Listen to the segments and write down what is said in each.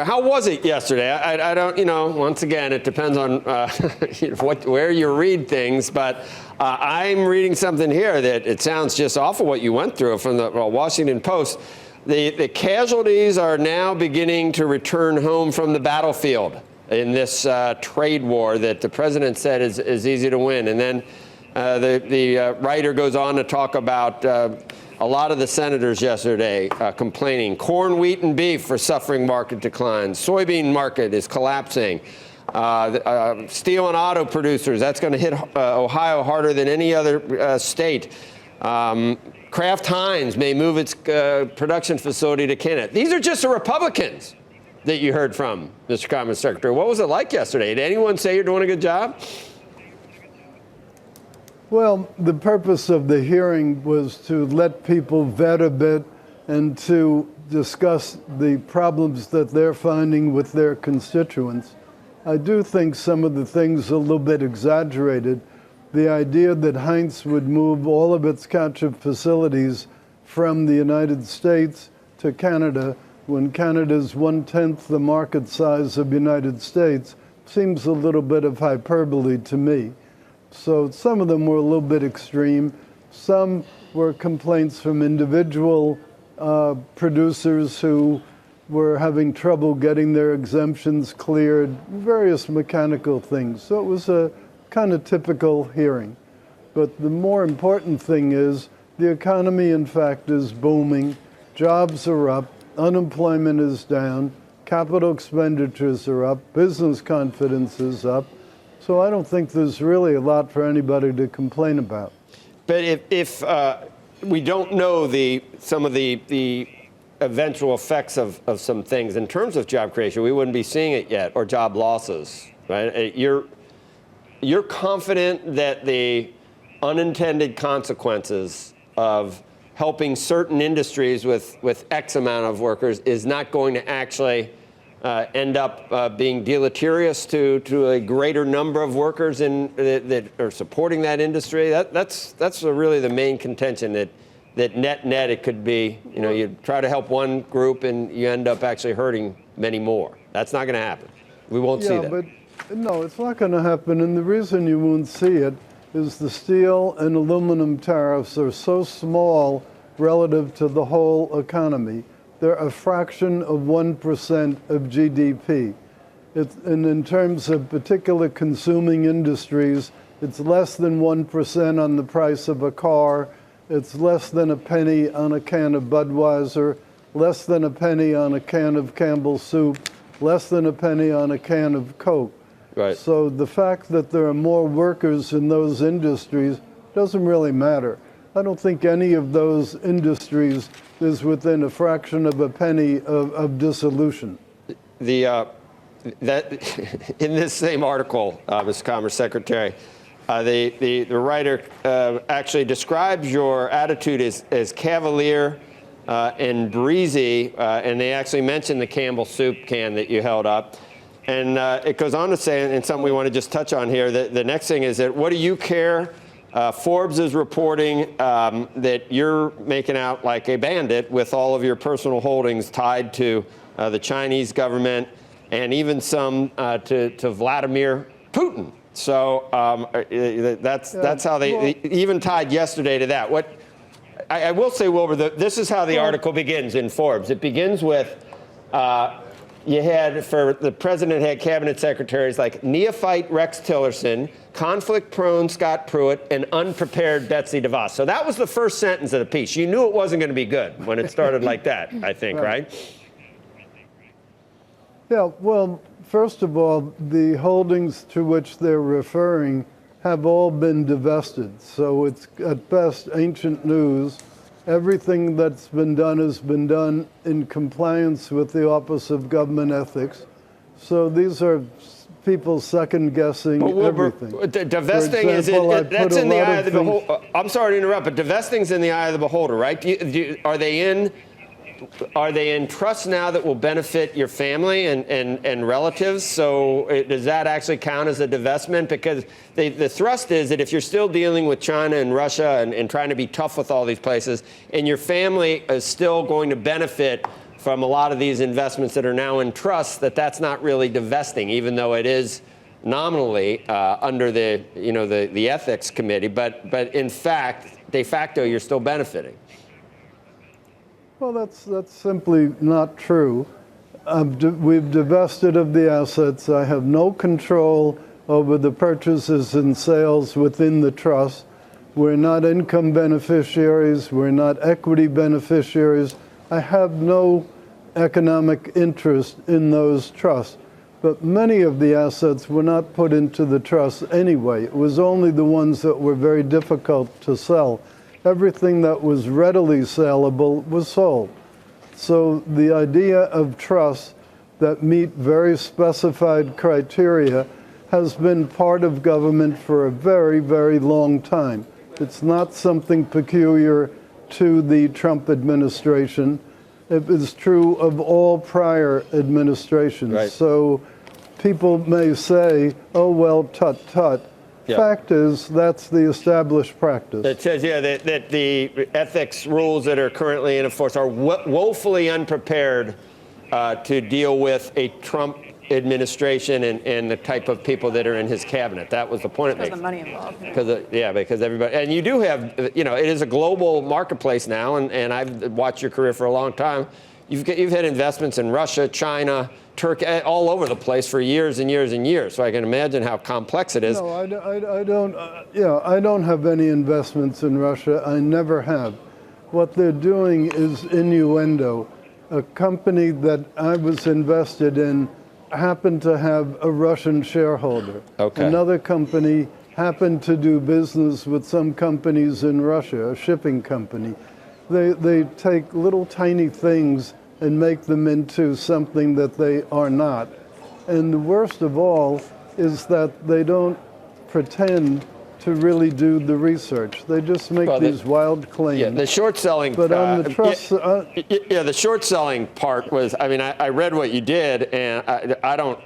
How was it yesterday? I don't, once again, it depends on where you read things, but I'm reading something here that it sounds just awful what you went through from the Washington Post. The casualties are now beginning to return home from the battlefield in this trade war that the president said is easy to win. And then the writer goes on to talk about a lot of the senators yesterday complaining. Corn, wheat, and beef are suffering market declines. Soybean market is collapsing. Steel and auto producers, that's going to hit Ohio harder than any other state. Kraft Heinz may move its production facility to Canada. These are just the Republicans that you heard from, Mr. Commerce Secretary. What was it like yesterday? Did anyone say you're doing a good job? Well, the purpose of the hearing was to let people vet a bit and to discuss the problems that they're finding with their constituents. I do think some of the things are a little bit exaggerated. The idea that Heinz would move all of its ketchup facilities from the United States to Canada, when Canada's 1/10 the market size of the United States, seems a little bit of hyperbole to me. So some of them were a little bit extreme. Some were complaints from individual producers who were having trouble getting their exemptions cleared, various mechanical things. So it was a kind of typical hearing. But the more important thing is the economy, in fact, is booming. Jobs are up. Unemployment is down. Capital expenditures are up. Business confidence is up. So I don't think there's really a lot for anybody to complain about. But if we don't know some of the eventual effects of some things in terms of job creation, we wouldn't be seeing it yet, or job losses, right? You're confident that the unintended consequences of helping certain industries with X amount of workers is not going to actually end up being deleterious to a greater number of workers that are supporting that industry. That's really the main contention, that net it could be, you try to help one group and you end up actually hurting many more. That's not going to happen. We won't see that. But no, it's not going to happen. And the reason you won't see it is the steel and aluminum tariffs are so small relative to the whole economy. They're a fraction of 1% of GDP. And in terms of particular consuming industries, it's less than 1% on the price of a car. It's less than a penny on a can of Budweiser, less than a penny on a can of Campbell's soup, less than a penny on a can of Coke. Right. So the fact that there are more workers in those industries doesn't really matter. I don't think any of those industries is within a fraction of a penny of dissolution. That in this same article, Mr. Commerce Secretary, the writer actually describes your attitude as cavalier and breezy, and they actually mention the Campbell soup can that you held up. And it goes on to say, and something we want to just touch on here, that the next thing is that what do you care? Forbes is reporting that you're making out like a bandit with all of your personal holdings tied to the Chinese government and even some to Vladimir Putin. So that's how they even tied yesterday to that. What I will say, Wilbur, this is how the article begins in Forbes. It begins with the president had cabinet secretaries like neophyte Rex Tillerson, conflict-prone Scott Pruitt, and unprepared Betsy DeVos. So that was the first sentence of the piece. You knew it wasn't going to be good when it started like that, I think, right? Yeah, well, first of all, the holdings to which they're referring have all been divested. So it's at best ancient news. Everything that's been done has been done in compliance with the Office of Government Ethics. So these are people second-guessing everything. Divesting is that's in the eye of the beholder. I'm sorry to interrupt, but divesting's in the eye of the beholder, right? Are they in trust now that will benefit your family and relatives? So does that actually count as a divestment? Because the thrust is that if you're still dealing with China and Russia and trying to be tough with all these places, and your family is still going to benefit from a lot of these investments that are now in trusts that's not really divesting, even though it is nominally under the the ethics committee, but in fact, de facto, you're still benefiting. Well, that's simply not true. We've divested of the assets. I have no control over the purchases and sales within the trust. We're not income beneficiaries. We're not equity beneficiaries. I have no economic interest in those trusts. But many of the assets were not put into the trust anyway. It was only the ones that were very difficult to sell. Everything that was readily sellable was sold. So the idea of trusts that meet very specified criteria has been part of government for a very, very long time. It's not something peculiar to the Trump administration. It is true of all prior administrations. Right. So people may say, oh, well, tut-tut. Yeah. Fact is, that's the established practice. It says, yeah, that the ethics rules that are currently in force are woefully unprepared to deal with a Trump administration and the type of people that are in his cabinet. That was the point it makes. Because the money involved. Because everybody, and you do have, it is a global marketplace now, and I've watched your career for a long time. You've had investments in Russia, China, Turkey, all over the place for years and years and years. So I can imagine how complex it is. No, I don't. I don't have any investments in Russia. I never have. What they're doing is innuendo. A company that I was invested in happened to have a Russian shareholder. Okay. Another company happened to do business with some companies in Russia, a shipping company. They take little tiny things and make them into something that they are not. And the worst of all is that they don't pretend to really do the research. They just make these wild claims. Yeah, the short selling. But on the trust, the short selling part was. I mean, I read what you did, and I don't.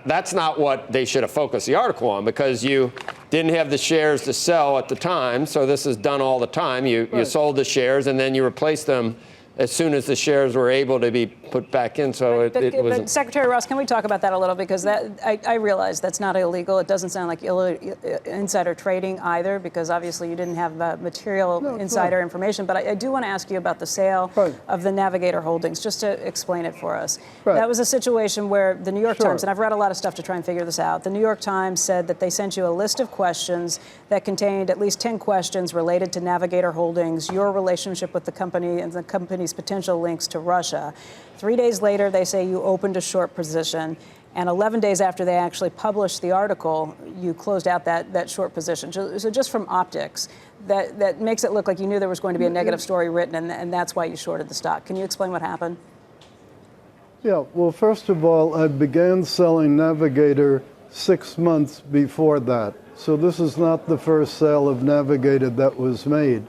That's not what they should have focused the article on, because you didn't have the shares to sell at the time. So this is done all the time. You sold the shares, and then you replaced them as soon as the shares were able to be put back in. So it wasn't. But Secretary Ross, can we talk about that a little? Because I realize that's not illegal. It doesn't sound like insider trading either, because obviously you didn't have material insider information. But I do want to ask you about the sale of the Navigator Holdings, just to explain it for us. Right. That was a situation where the New York Times, and I've read a lot of stuff to try and figure this out, the New York Times said that they sent you a list of questions that contained at least 10 questions related to Navigator Holdings, your relationship with the company, and the company's potential links to Russia. 3 days later, they say you opened a short position, and 11 days after they actually published the article, you closed out that short position. So just from optics, that makes it look like you knew there was going to be a negative story written, and that's why you shorted the stock. Can you explain what happened? Yeah, well, first of all, I began selling Navigator 6 months before that. So this is not the first sale of Navigator that was made.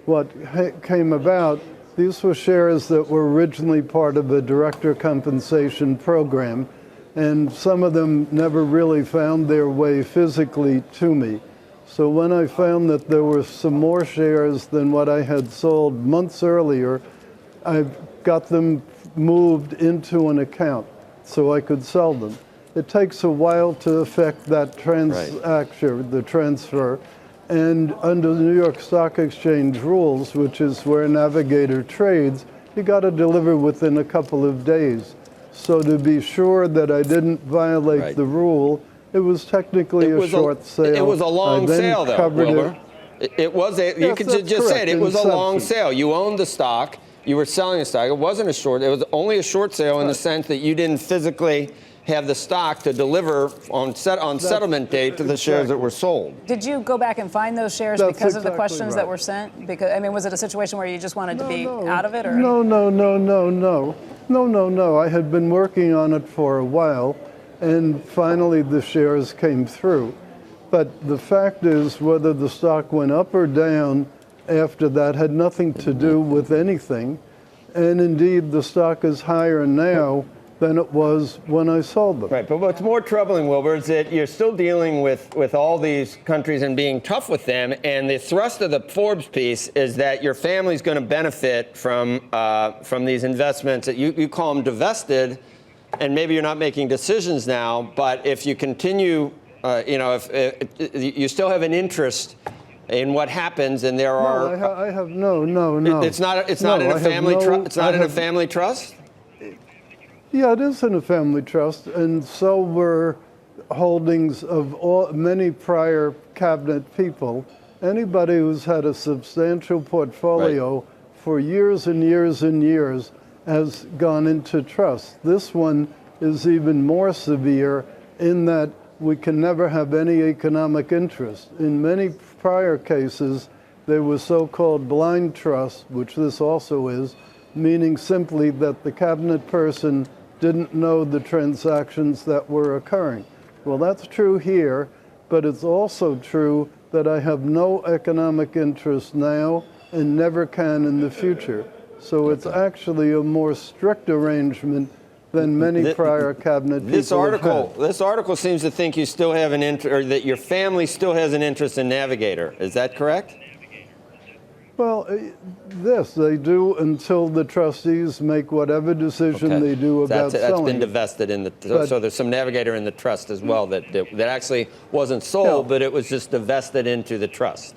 What came about, these were shares that were originally part of a director compensation program, and some of them never really found their way physically to me. So when I found that there were some more shares than what I had sold months earlier, I got them moved into an account so I could sell them. It takes a while to effect that transaction, the transfer. And under the New York Stock Exchange rules, which is where Navigator trades, you got to deliver within a couple of days. So to be sure that I didn't violate the rule, it was technically a short sale. It was a long sale, though, Wilbur. It was you could just say it was a long sale. You owned the stock. You were selling the stock. It wasn't a short. It was only a short sale in the sense that you didn't physically have the stock to deliver on settlement date to the shares that were sold. Did you go back and find those shares because of the questions that were sent? Because, I mean, was it a situation where you just wanted to be out of it? Or? No. I had been working on it for a while, and finally the shares came through. But the fact is, whether the stock went up or down after that had nothing to do with anything. And indeed, the stock is higher now than it was when I sold them. Right, but what's more troubling, Wilbur, is that you're still dealing with all these countries and being tough with them, and the thrust of the Forbes piece is that your family's going to benefit from these investments that you call them divested, and maybe you're not making decisions now, but if you continue, if you still have an interest in what happens, and there are. No, I have no. It's not in a family trust. It's not in a family trust. Yeah, it is in a family trust, and so were holdings of many prior cabinet people. Anybody who's had a substantial portfolio for years and years and years has gone into trust. This one is even more severe in that we can never have any economic interest. In many prior cases, there was so-called blind trust, which this also is, meaning simply that the cabinet person didn't know the transactions that were occurring. Well, that's true here, but it's also true that I have no economic interest now and never can in the future. So it's actually a more strict arrangement than many prior cabinet people have had. This article seems to think you still have an interest, or that your family still has an interest in Navigator. Is that correct? Well, they do until the trustees make whatever decision they do about selling. That's been divested in the. So there's some Navigator in the trust as well that actually wasn't sold, but it was just divested into the trust.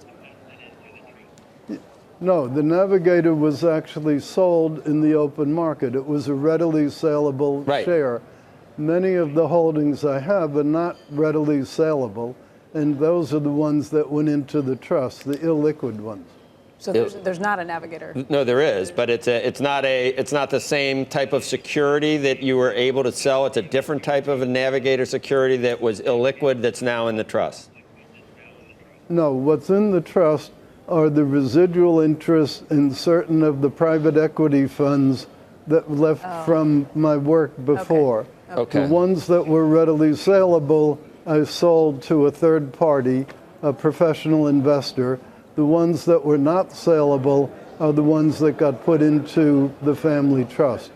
No, the Navigator was actually sold in the open market. It was a readily saleable share. Many of the holdings I have are not readily saleable, and those are the ones that went into the trust, the illiquid ones. So there's not a Navigator. No, there is, but it's not the same type of security that you were able to sell. It's a different type of a Navigator security that was illiquid that's now in the trust. No, what's in the trust are the residual interests in certain of the private equity funds that left from my work before. Okay. The ones that were readily saleable, I sold to a third party, a professional investor. The ones that were not saleable are the ones that got put into the family trust.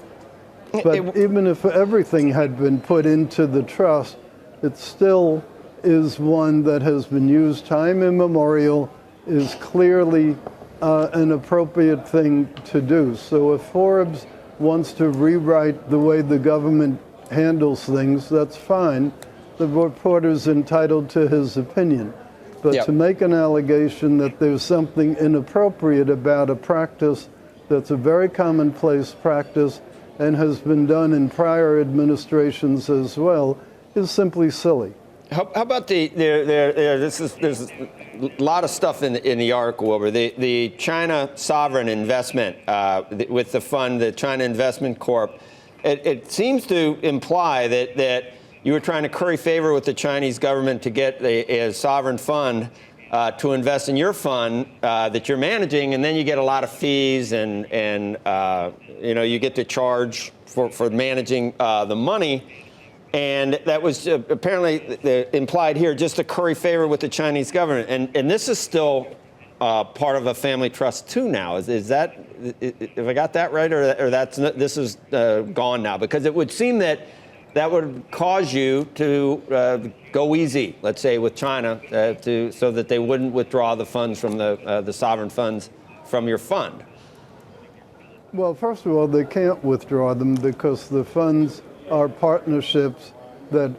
But even if everything had been put into the trust, it still is one that has been used time immemorial, is clearly an appropriate thing to do. So if Forbes wants to rewrite the way the government handles things, that's fine. The reporter's entitled to his opinion. But to make an allegation that there's something inappropriate about a practice that's a very commonplace practice and has been done in prior administrations as well is simply silly. How about there's a lot of stuff in the article over the China sovereign investment with the fund, the China Investment Corp. It seems to imply that you were trying to curry favor with the Chinese government to get a sovereign fund to invest in your fund that you're managing, and then you get a lot of fees, and you get to charge for managing the money. And that was apparently implied here, just to curry favor with the Chinese government. And this is still part of a family trust too now. Is that, if I got that right, or this is gone now? Because it would seem that would cause you to go easy, let's say, with China, so that they wouldn't withdraw the funds from the sovereign funds from your fund. Well, first of all, they can't withdraw them because the funds are partnerships that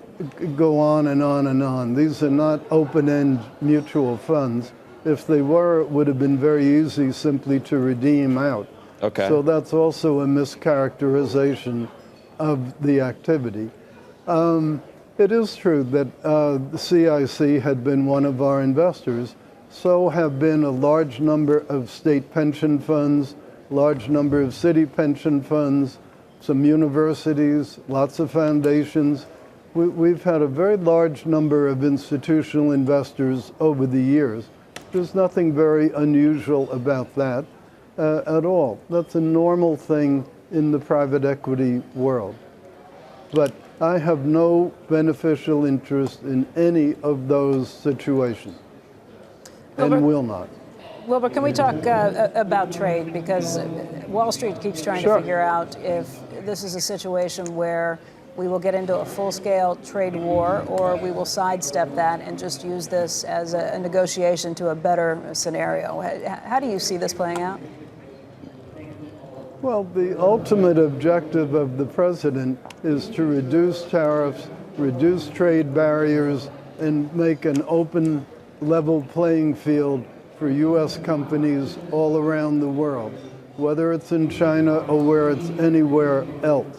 go on and on and on. These are not open-end mutual funds. If they were, it would have been very easy simply to redeem out. Okay. So that's also a mischaracterization of the activity. It is true that the CIC had been one of our investors. So have been a large number of state pension funds, large number of city pension funds, some universities, lots of foundations. We've had a very large number of institutional investors over the years. There's nothing very unusual about that at all. That's a normal thing in the private equity world. But I have no beneficial interest in any of those situations, and will not. Wilbur, can we talk about trade? Because Wall Street keeps trying to figure out if this is a situation where we will get into a full-scale trade war, or we will sidestep that and just use this as a negotiation to a better scenario. How do you see this playing out? Well, the ultimate objective of the president is to reduce tariffs, reduce trade barriers, and make an open, level playing field for U.S. companies all around the world, whether it's in China or where it's anywhere else.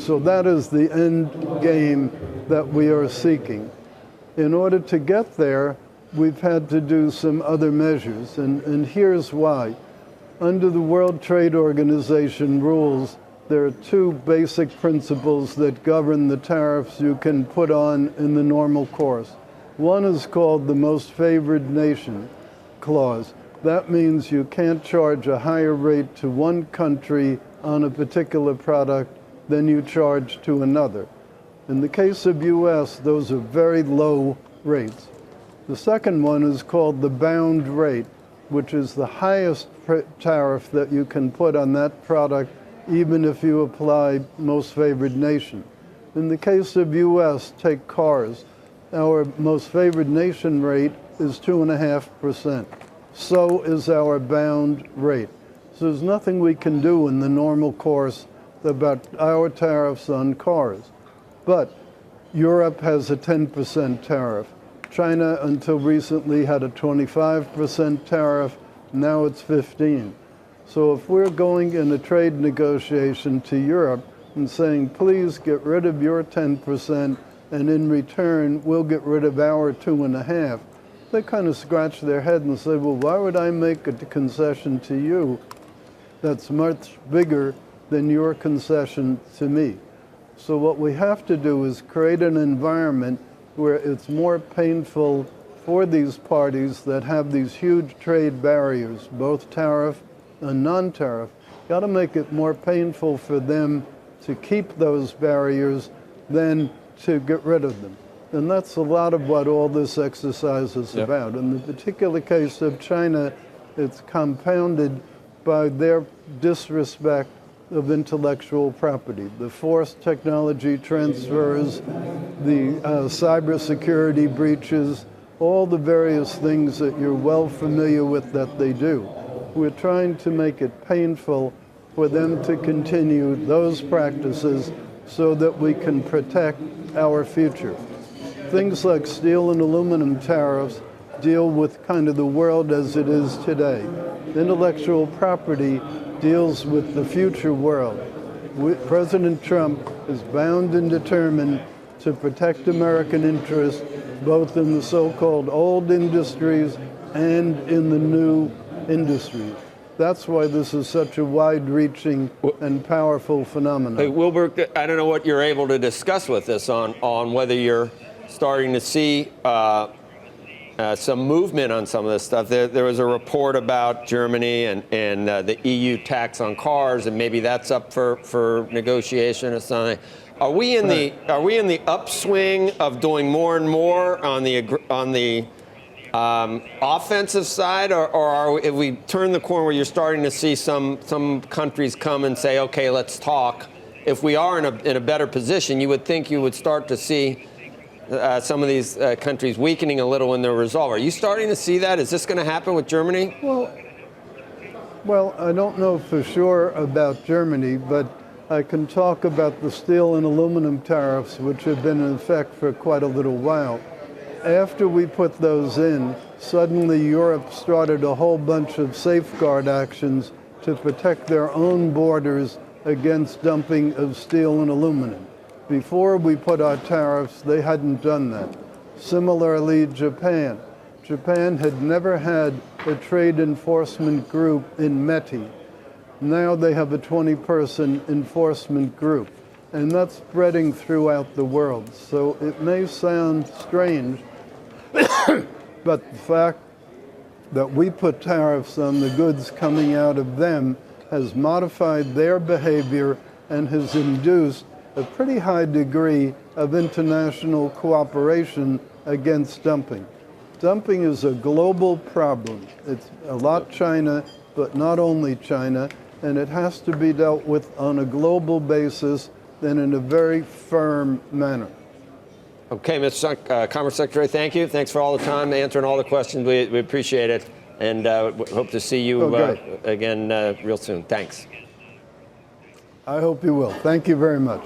So that is the end game that we are seeking. In order to get there, we've had to do some other measures, and here's why. Under the World Trade Organization rules, there are two basic principles that govern the tariffs you can put on in the normal course. One is called the most favored nation clause. That means you can't charge a higher rate to one country on a particular product than you charge to another. In the case of US, those are very low rates. The second one is called the bound rate, which is the highest tariff that you can put on that product, even if you apply most favored nation. In the case of US, take cars. Our most favored nation rate is 2.5%. So is our bound rate. So there's nothing we can do in the normal course about our tariffs on cars. But Europe has a 10% tariff. China, until recently, had a 25% tariff. Now it's 15%. So if we're going in a trade negotiation to Europe and saying, please get rid of your 10%, and in return, we'll get rid of our 2.5%, they kind of scratch their head and say, well, why would I make a concession to you that's much bigger than your concession to me? So what we have to do is create an environment where it's more painful for these parties that have these huge trade barriers, both tariff and non-tariff. Got to make it more painful for them to keep those barriers than to get rid of them. And that's a lot of what all this exercise is about. In the particular case of China, it's compounded by their disrespect of intellectual property, the forced technology transfers, the cybersecurity breaches, all the various things that you're well familiar with that they do. We're trying to make it painful for them to continue those practices so that we can protect our future. Things like steel and aluminum tariffs deal with kind of the world as it is today. Intellectual property deals with the future world. President Trump is bound and determined to protect American interests, both in the so-called old industries and in the new industries. That's why this is such a wide-reaching and powerful phenomenon. Hey, Wilbur, I don't know what you're able to discuss with us on whether you're starting to see some movement on some of this stuff. There was a report about Germany and the EU tax on cars, and maybe that's up for negotiation or something. Are we in the upswing of doing more and more on the offensive side, or if we turn the corner where you're starting to see some countries come and say, okay, let's talk? If we are in a better position, you would think you would start to see some of these countries weakening a little in their resolve. Are you starting to see that? Is this going to happen with Germany? Well, I don't know for sure about Germany, but I can talk about the steel and aluminum tariffs, which have been in effect for quite a little while. After we put those in, suddenly Europe started a whole bunch of safeguard actions to protect their own borders against dumping of steel and aluminum. Before we put our tariffs, they hadn't done that. Similarly, Japan. Japan had never had a trade enforcement group in METI. Now they have a 20-person enforcement group, and that's spreading throughout the world. So it may sound strange, but the fact that we put tariffs on the goods coming out of them has modified their behavior and has induced a pretty high degree of international cooperation against dumping. Dumping is a global problem. It's a lot China, but not only China, and it has to be dealt with on a global basis and in a very firm manner. Okay, Mr. Commerce Secretary, thank you. Thanks for all the time, answering all the questions. We appreciate it, and hope to see you again real soon. Thanks. I hope you will. Thank you very much.